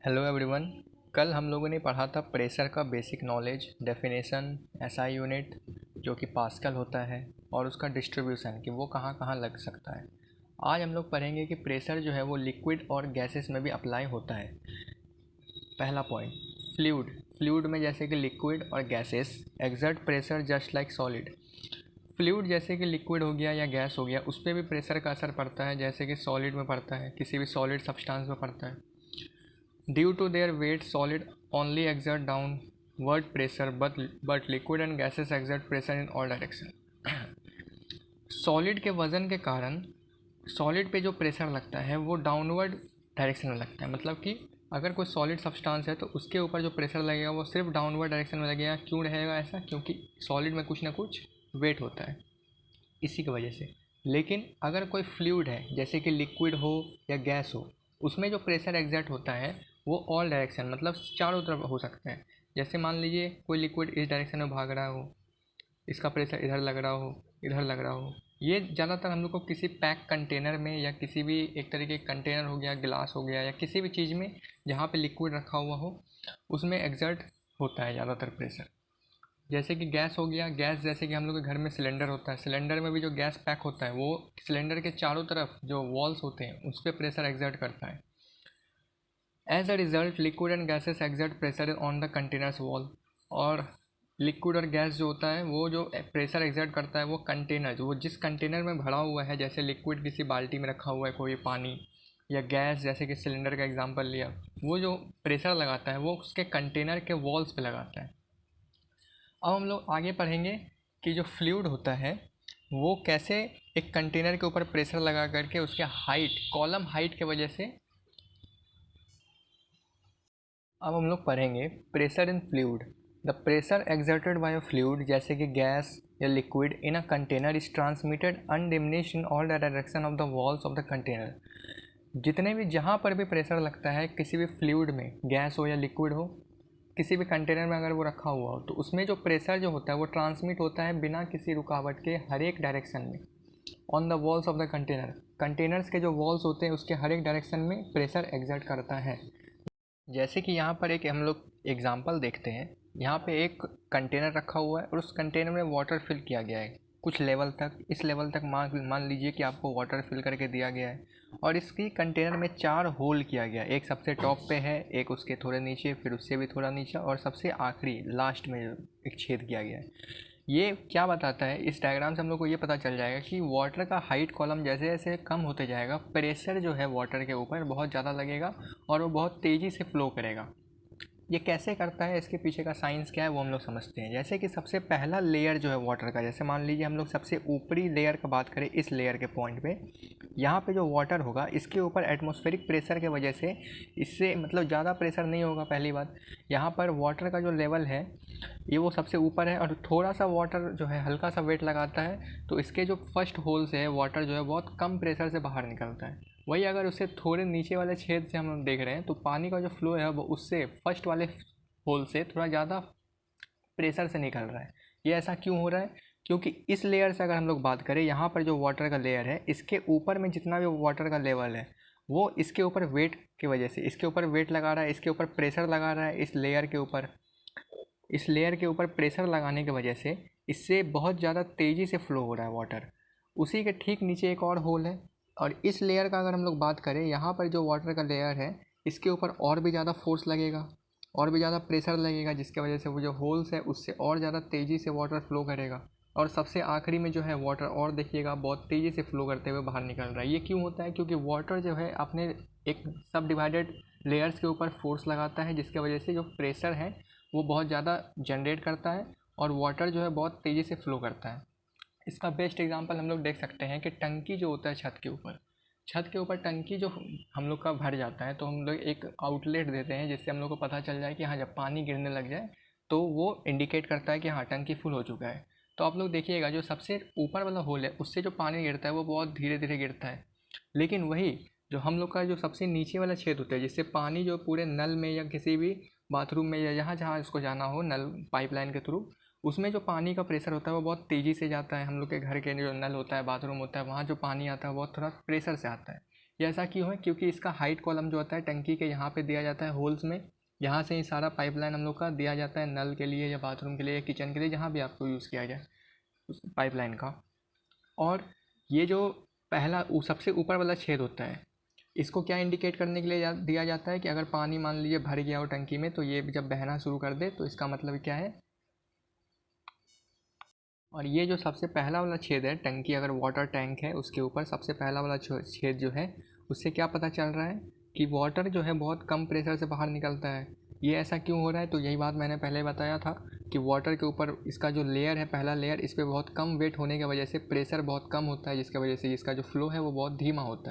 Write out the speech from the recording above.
Hello everyone. कल हम लोगों ने पढ़ा था प्रेशर का basic knowledge, definition, SI unit जो कि पास्कल होता है, और उसका डिस्ट्रीब्यूशन कि वो कहाँ कहाँ लग सकता है। आज हम लोग पढ़ेंगे कि प्रेशर जो है वो लिक्विड और गैसेस में भी अप्लाई होता है। पहला पॉइंट, फ्लूइड। फ्लूइड में जैसे कि लिक्विड और gases exert pressure just like solid. Fluid जैसे कि लिक्विड हो गया या गैस हो गया, उस पर भी प्रेशर का असर पड़ता है जैसे कि सॉलिड में पड़ता है, किसी भी सॉलिड सब्सटेंस में पड़ता है। Due to their weight, solid only exert downward pressure, but liquid and gases exert pressure in all direction. Solid के वज़न के कारण सॉलिड पे जो प्रेशर लगता है वो डाउनवर्ड डायरेक्शन में लगता है। मतलब कि अगर कोई सॉलिड सब्सटेंस है तो उसके ऊपर जो प्रेशर लगेगा वो सिर्फ डाउनवर्ड डायरेक्शन में लगेगा। क्यों रहेगा ऐसा? क्योंकि सॉलिड में कुछ ना कुछ वेट होता है, इसी की वजह से। लेकिन अगर कोई फ्लूइड है जैसे कि लिक्विड हो या गैस हो, उसमें जो प्रेशर एग्जर्ट होता है वो ऑल डायरेक्शन मतलब चारों तरफ हो सकता है। जैसे मान लीजिए कोई लिक्विड इस डायरेक्शन में भाग रहा हो, इसका प्रेशर इधर लग रहा हो, इधर लग रहा हो। ये ज़्यादातर हम लोग को किसी पैक कंटेनर में या किसी भी एक तरीके का कंटेनर हो गया, गिलास हो गया, या किसी भी चीज़ में जहाँ पे लिक्विड रखा हुआ हो उसमें एग्जर्ट होता है ज़्यादातर प्रेशर। जैसे कि गैस हो गया, गैस जैसे कि हम लोग के घर में सिलेंडर होता है, सिलेंडर में भी जो गैस पैक होता है वो सिलेंडर के चारों तरफ जो वॉल्स होते हैं उस पर प्रेशर एक्सर्ट करता है। As a result liquid and gases exert pressure on the containers wall. और लिक्विड और गैस जो होता है वो जो प्रेशर एक्सर्ट करता है वो कंटेनर, वो जिस कंटेनर में भरा हुआ है, जैसे लिक्विड किसी बाल्टी में रखा हुआ है कोई पानी, या गैस जैसे कि सिलेंडर का एग्जांपल लिया, वो जो प्रेशर लगाता है वो उसके कंटेनर के वॉल्स पे लगाता है। अब हम लोग आगे पढ़ेंगे कि जो फ्लूइड होता है वो कैसे एक कंटेनर के ऊपर प्रेशर लगा करके उसके हाइट, कॉलम हाइट के वजह से। अब हम लोग पढ़ेंगे pressure in fluid. The pressure exerted by a fluid जैसे कि गैस या liquid in a container is transmitted undiminished in all the direction of the walls of the container. जितने भी जहाँ पर भी प्रेशर लगता है किसी भी फ्लूइड में, गैस हो या लिक्विड हो, किसी भी कंटेनर में अगर वो रखा हुआ हो तो उसमें जो प्रेशर जो होता है वो ट्रांसमिट होता है बिना किसी रुकावट के हर एक डायरेक्शन में on the walls of the container. Containers के जो वॉल्स होते हैं उसके हर एक डायरेक्शन में प्रेशर एग्जर्ट करता है। जैसे कि यहाँ पर एक हम लोग एग्जांपल देखते हैं। यहाँ पे एक कंटेनर रखा हुआ है और उस कंटेनर में वाटर फिल किया गया है कुछ लेवल तक। इस लेवल तक मान लीजिए कि आपको वाटर फिल करके दिया गया है, और इसकी कंटेनर में 4 होल किया गया। एक सबसे टॉप पे है, एक उसके थोड़े नीचे, फिर उससे भी थोड़ा नीचे, और सबसे आखिरी लास्ट में एक छेद किया गया है। ये क्या बताता है? इस डायग्राम से हम लोग को ये पता चल जाएगा कि वाटर का हाइट कॉलम जैसे जैसे कम होते जाएगा, प्रेशर जो है वाटर के ऊपर बहुत ज़्यादा लगेगा और वो बहुत तेज़ी से फ्लो करेगा। ये कैसे करता है, इसके पीछे का साइंस क्या है वो हम लोग समझते हैं। जैसे कि सबसे पहला लेयर जो है वाटर का, जैसे मान लीजिए हम लोग सबसे ऊपरी लेयर का बात करें, इस लेयर के पॉइंट पे यहाँ पे जो वाटर होगा इसके ऊपर एटमॉस्फेरिक प्रेशर के वजह से, इससे मतलब ज़्यादा प्रेशर नहीं होगा। पहली बात, यहाँ पर वाटर का जो लेवल है ये वो सबसे ऊपर है, और थोड़ा सा वाटर जो है हल्का सा वेट लगाता है तो इसके जो फर्स्ट होल से है वाटर जो है बहुत कम प्रेशर से बाहर निकलता है। वही अगर उससे थोड़े नीचे वाले छेद से हम लोग देख रहे हैं तो पानी का जो फ्लो है वो उससे फर्स्ट वाले होल से थोड़ा ज़्यादा प्रेशर से निकल रहा है। ये ऐसा क्यों हो रहा है? क्योंकि इस लेयर से अगर हम लोग बात करें, यहाँ पर जो वाटर का लेयर है इसके ऊपर में जितना भी वाटर का लेवल है वो इसके ऊपर वेट की वजह से, इसके ऊपर वेट लगा रहा है, इसके ऊपर प्रेशर लगा रहा है, इस लेयर के ऊपर, इस लेयर के ऊपर प्रेशर लगाने की वजह से इससे बहुत ज़्यादा तेज़ी से फ्लो हो रहा है वाटर। उसी के ठीक नीचे एक और होल है, और इस लेयर का अगर हम लोग बात करें, यहाँ पर जो वाटर का लेयर है इसके ऊपर और भी ज़्यादा फोर्स लगेगा, और भी ज़्यादा प्रेशर लगेगा, जिसकी वजह से वो जो होल्स है उससे और ज़्यादा तेज़ी से वाटर फ्लो करेगा। और सबसे आखिरी में जो है वाटर और देखिएगा बहुत तेज़ी से फ्लो करते हुए बाहर निकल रहा है। ये क्यों होता है? क्योंकि वाटर जो है अपने एक सब डिवाइडेड लेयर्स के ऊपर फोर्स लगाता है, जिसकी वजह से जो प्रेशर है वो बहुत ज़्यादा जनरेट करता है और वाटर जो है बहुत तेज़ी से फ्लो करता है। इसका बेस्ट एग्जांपल हम लोग देख सकते हैं कि टंकी जो होता है छत के ऊपर, छत के ऊपर टंकी जो हम लोग का भर जाता है तो हम लोग एक आउटलेट देते हैं जिससे हम लोग को पता चल जाए कि हाँ, जब पानी गिरने लग जाए तो वो इंडिकेट करता है कि हाँ, टंकी फुल हो चुका है। तो आप लोग देखिएगा जो सबसे ऊपर वाला होल है उससे जो पानी गिरता है वो बहुत धीरे धीरे गिरता है। लेकिन वही जो हम लोग का जो सबसे नीचे वाला छेद होता है, जिससे पानी जो पूरे नल में या किसी भी बाथरूम में या जहाँ जहाँ इसको जाना हो नल पाइपलाइन के थ्रू, उसमें जो पानी का प्रेशर होता है वो बहुत तेज़ी से जाता है। हम लोग के घर के जो नल होता है, बाथरूम होता है, वहाँ जो पानी आता है बहुत थोड़ा प्रेशर से आता है। ये ऐसा क्यों है? क्योंकि इसका हाइट कॉलम जो होता है टंकी के यहाँ पे दिया जाता है होल्स में, यहाँ से ही सारा पाइपलाइन हम लोग का दिया जाता है नल के लिए या बाथरूम के लिए या किचन के लिए, जहाँ भी आपको यूज़ किया जाए उस पाइपलाइन का। और ये जो पहला सबसे ऊपर वाला छेद होता है, इसको क्या इंडिकेट करने के लिए दिया जाता है कि अगर पानी मान लीजिए भर गया हो टंकी में, तो ये जब बहना शुरू कर दे तो इसका मतलब क्या है। और ये जो सबसे पहला वाला छेद है, टंकी अगर वाटर टैंक है उसके ऊपर सबसे पहला वाला छेद जो है, उससे क्या पता चल रहा है कि वाटर जो है बहुत कम प्रेशर से बाहर निकलता है। ये ऐसा क्यों हो रहा है? तो यही बात मैंने पहले बताया था कि वाटर के ऊपर इसका जो लेयर है, पहला लेयर, इस पर बहुत कम वेट होने की वजह से प्रेशर बहुत कम होता है, जिसकी वजह से इसका जो फ्लो है वो बहुत धीमा होता है।